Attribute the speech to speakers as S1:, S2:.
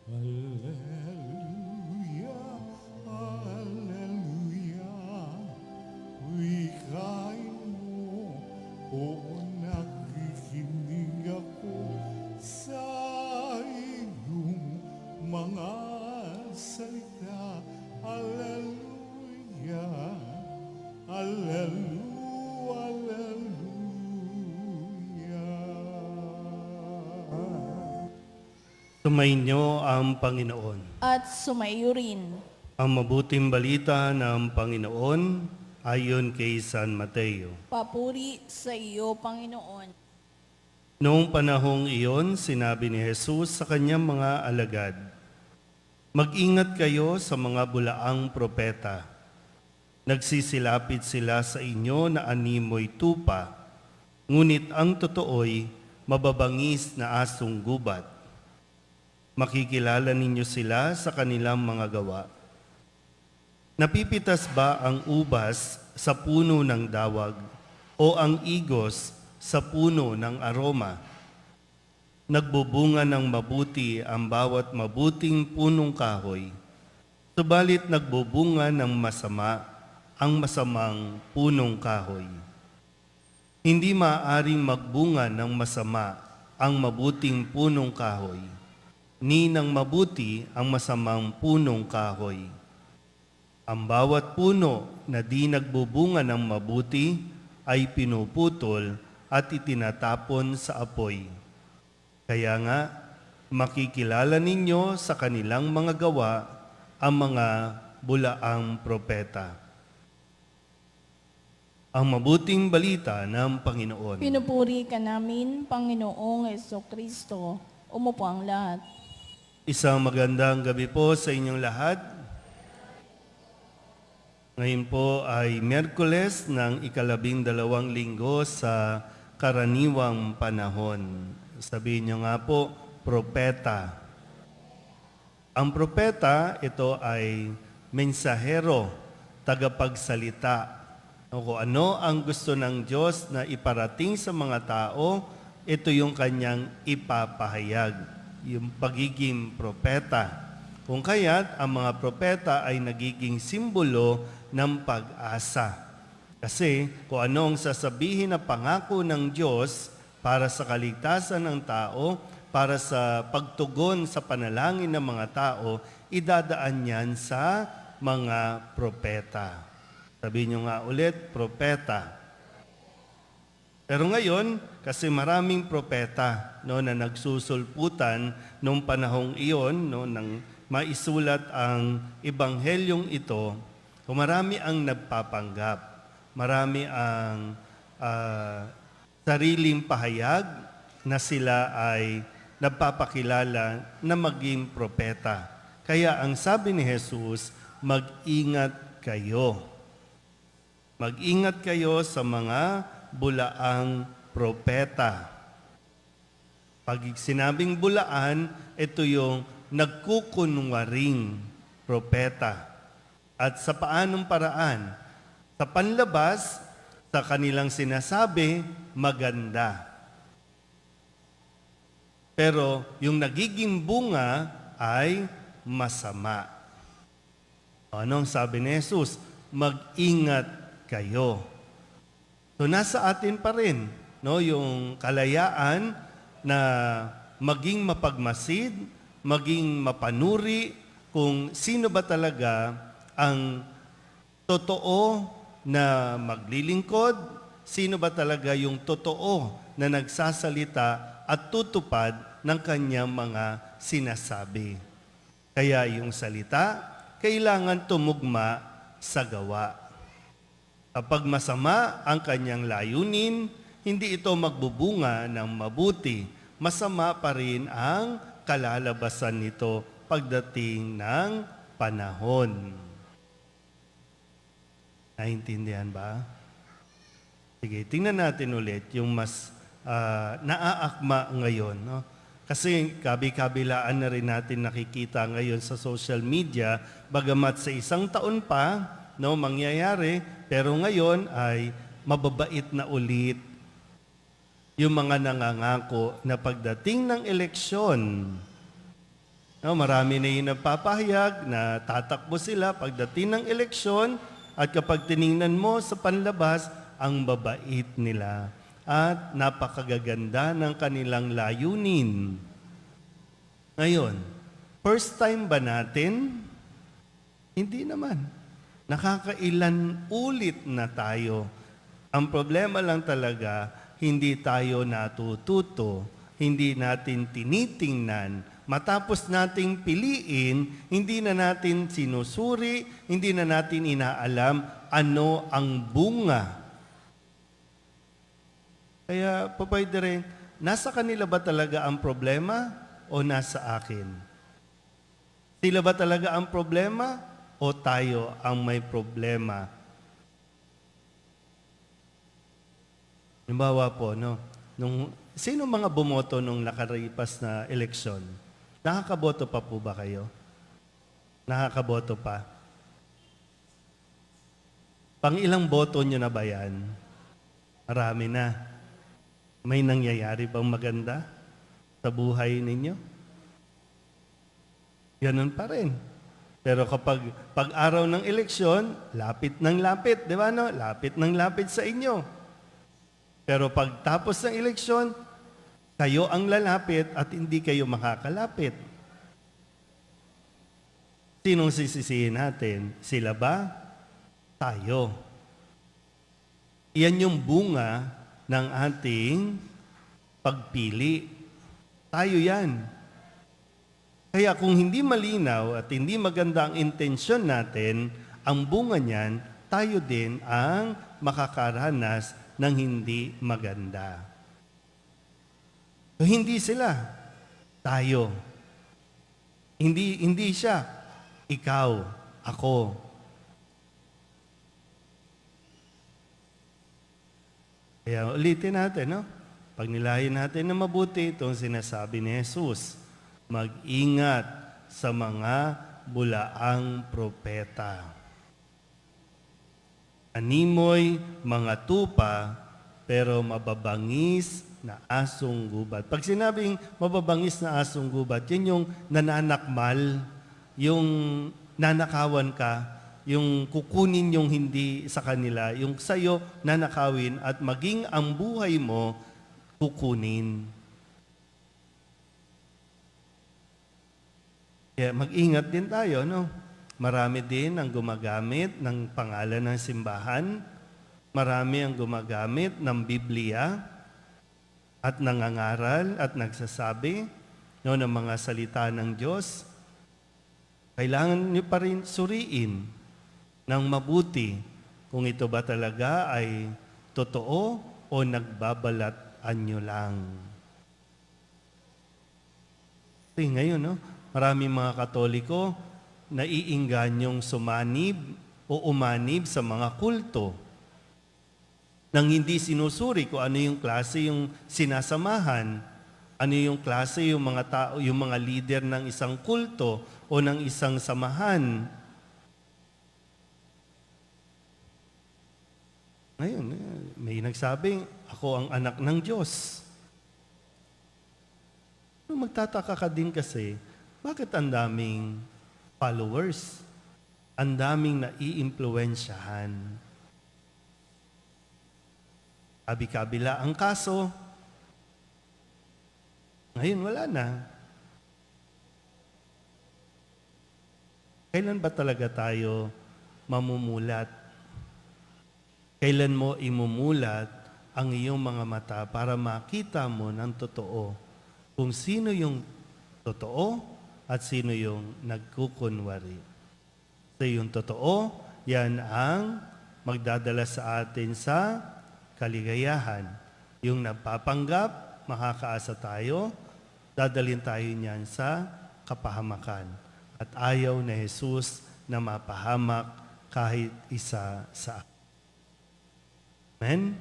S1: Hallelujah, hallelujah. Wikain mo, o nakikinig ako sa iyong mga salita. Hallelujah, hallelujah, hallelujah.
S2: Sumainyo ang Panginoon.
S3: At sumaiyo rin.
S2: Ang mabuting balita ng Panginoon ayon kay San Mateo.
S3: Papuri sa iyo, Panginoon.
S2: Noong panahong iyon, sinabi ni Jesus sa kanyang mga alagad, "Mag-ingat kayo sa mga bulaang propeta. Nagsisilapit sila sa inyo na animoy tupa, ngunit ang totoo'y mababangis na asong gubat. Makikilala ninyo sila sa kanilang mga gawa. Napipitas ba ang ubas sa puno ng dawag o ang igos sa puno ng aroma? Nagbubunga ng mabuti ang bawat mabuting punong kahoy, subalit nagbubunga ng masama ang masamang punong kahoy. Hindi maaaring magbunga ng masama ang mabuting punong kahoy, ni ng mabuti ang masamang punong kahoy. Ang bawat puno na di nagbubunga ng mabuti ay pinuputol at itinatapon sa apoy. Kaya nga, makikilala ninyo sa kanilang mga gawa ang mga bulaang propeta." Ang mabuting balita ng Panginoon.
S3: Pinupuri ka namin, Panginoong Jesucristo. Umupo ang lahat.
S2: Isang magandang gabi po sa inyong lahat. Ngayon po ay Miyerkules ng ika-12 linggo sa karaniwang panahon. Sabihin niyo nga po, propeta. Ang propeta, ito ay mensahero, tagapagsalita. Kung ano ang gusto ng Diyos na iparating sa mga tao, ito yung kanyang ipapahayag, yung pagiging propeta. Kung kaya't ang mga propeta ay nagiging simbolo ng pag-asa. Kasi kung anong sasabihin na pangako ng Diyos para sa kaligtasan ng tao, para sa pagtugon sa panalangin ng mga tao, idadaan yan sa mga propeta. Sabihin nyo nga ulit, propeta. Pero ngayon, kasi maraming propeta na nagsusulputan noong panahong iyon, nang maisulat ang ebanghelyong ito, marami ang nagpapanggap. Marami ang sariling pahayag na sila ay nagpapakilala na maging propeta. Kaya ang sabi ni Jesus, mag-ingat kayo. Mag-ingat kayo sa mga bulaang propeta. Pag sinabing bulaan, ito yung nagkukunwaring propeta. At sa paanong paraan? Sa panlabas, sa kanilang sinasabi, maganda. Pero yung nagiging bunga ay masama. Anong sabi ni Jesus? Mag-ingat kayo. So nasa atin pa rin yung kalayaan na maging mapagmasid, maging mapanuri kung sino ba talaga ang totoo na maglilingkod, sino ba talaga yung totoo na nagsasalita at tutupad ng kanyang mga sinasabi. Kaya yung salita, kailangan tumugma sa gawa. Kapag masama ang kanyang layunin, hindi ito magbubunga ng mabuti. Masama pa rin ang kalalabasan nito pagdating ng panahon. Naintindihan ba? Sige, tingnan natin ulit yung mas naaakma ngayon. No? Kasi kabi-kabilaan na rin natin nakikita ngayon sa social media, bagamat sa isang taon pa, mangyayari, pero ngayon ay mababait na ulit yung mga nangangako na pagdating ng eleksyon, No, marami na yung nagpapahayag na tatakbo sila pagdating ng eleksyon at kapag tiningnan mo sa panlabas, ang babait nila at napakagaganda ng kanilang layunin. Ngayon, first time ba natin? Hindi naman. Nakakailan ulit na tayo. Ang problema lang talaga, hindi tayo natututo, hindi natin tinitingnan. Matapos nating piliin, hindi na natin sinusuri, hindi na natin inaalam ano ang bunga. Kaya, Papay Direk, nasa kanila ba talaga ang problema o nasa akin? Sila ba talaga ang problema o tayo ang may problema? Halimbawa po, no? Sino mga bumoto nung nakaripas na eleksyon? Nakakaboto pa po ba kayo? Nakakaboto pa? Pang ilang boto nyo na ba yan? Marami na. May nangyayari bang maganda sa buhay ninyo? Ganun pa rin. Pero kapag pag-araw ng eleksyon, lapit ng lapit, di ba no? Lapit ng lapit sa inyo. Pero pagtapos ng eleksyon, kayo ang lalapit at hindi kayo makakalapit. Sinong sisisihin natin? Sila ba? Tayo. Iyan yung bunga ng ating pagpili. Tayo yan. Kaya kung hindi malinaw at hindi maganda ang intensyon natin, ang bunga niyan, tayo din ang makakaranas ng hindi maganda. So, hindi sila, tayo. Hindi siya, ikaw, ako. Kaya ulitin natin, no? Pag nilayan natin na mabuti itong sinasabi ni Jesus, mag-ingat sa mga bulaang propeta. Animoy mga tupa, pero mababangis na asong gubat. Pag sinabing mababangis na asong gubat, yun yung nananakmal, yung nanakawan ka, yung kukunin yung hindi sa kanila, yung sa'yo nanakawin at maging ang buhay mo kukunin. Kaya mag-ingat din tayo, no? Marami din ang gumagamit ng pangalan ng simbahan, marami ang gumagamit ng Biblia at nangangaral at nagsasabi no, ng mga salita ng Diyos. Kailangan niyo pa rin suriin ng mabuti kung ito ba talaga ay totoo o nagbabalatan nyo lang. Kasi ngayon, no, maraming mga Katoliko naiingganyong sumanib o umanib sa mga kulto nang hindi sinusuri kung ano yung klase yung sinasamahan, ano yung klase yung mga tao, yung mga leader ng isang kulto o ng isang samahan. Ngayon, may nagsabing, ako ang anak ng Diyos. Magtataka ka din kasi, bakit ang daming followers? Ang daming naiimpluwensyahan. Abi-kabila ang kaso. Ngayon, wala na. Kailan ba talaga tayo mamumulat? Kailan mo imumulat ang iyong mga mata para makita mo ng totoo kung sino yung totoo at sino yung nagkukunwari. So yung totoo, yan ang magdadala sa atin sa kaligayahan. Yung nagpapanggap, makakaasa tayo, dadalhin tayo niyan sa kapahamakan. At ayaw na Jesus na mapahamak kahit isa sa atin. Amen?